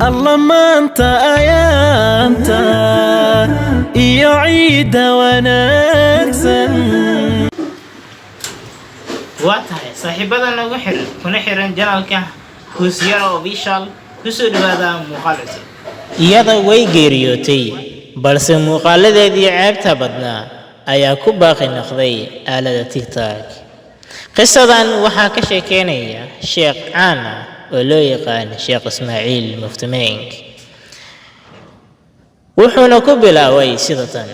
الله ما أنت أيامت يعيد ونكسن واتهاي صاحبنا nagu xiran kuna xiran janalka Kusyara Official kusoo dhawaada muuqaalka iyada way geeriyootay balse muuqaaladeedii ceebta badnaa ayaa ku baaqi noqday aalada TikTok qisadan waxaa ka sheekeynaya sheekh caan ah oo loo yaqaan Sheekh Ismaaciil Muftimeyn wuxuuna ku bilaabay sidatan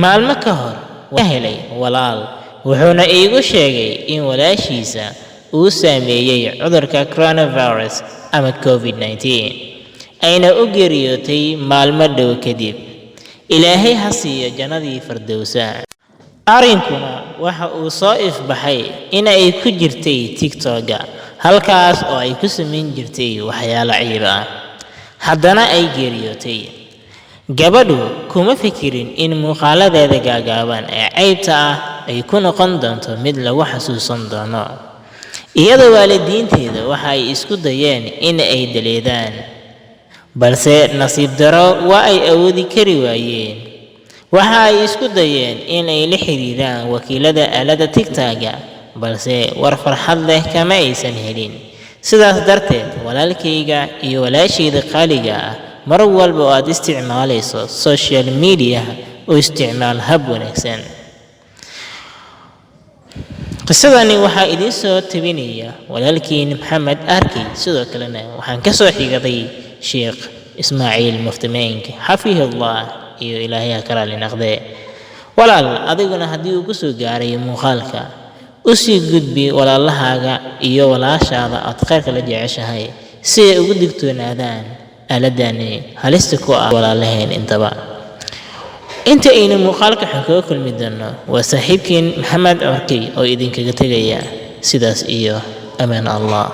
maalmo ka hor waa helay walaal wuxuuna iigu sheegay in walaashiisa uu saameeyay cudurka coronavirus ama COVID-19 ayna u geeriyootay maalmo dhow kadib ilaahay ha siiyo jannadii firdawsa arrinkuna waxa uu soo ifbaxay in ay ku jirtay TikTok halkaas oo ay ku sameyn jirtay waxyaalo ciib ah haddana ay geeriyootay gabadhu kuma fikirin in muuqaaladeeda gaagaaban ee ceybta ah ay ku noqon doonto mid lagu xasuusan doono iyada waalidiinteeda waxa ay isku dayeen in ay daleedaan balse nasiib daro waa ay awoodi kari waayeen waxa ay isku dayeen in ay la xiriiraan wakiilada aalada TikTok balse war farxad leh kama aysan helin sidaas darteed walaalkayga iyo walaashayda qaaliga ah mar walba oo aad isticmaalayso social media oo isticmaal hab wanaagsan qisadani waxaa idin soo tabinaya walaalkiin Maxamed Arki sidoo kalena waxaan ka soo xigaday Sheekh Ismaaciil Muftimeyn xafidahullah iyo ilaahay ha kala linaqde walaal adiguna haddii uu ku soo gaaray muuqaalka u sii gudbi walaalahaaga iyo walaashaada aad khayrka la jeceshahay si ay ugu digtoonaadaan aaladani halista ku ah walaalaheen intaba inta aynu muuqaalka xogoo kulmi doono waa saaxiibkiin Maxamed Arki oo idinkaga tegaya sidaas iyo amaan Allah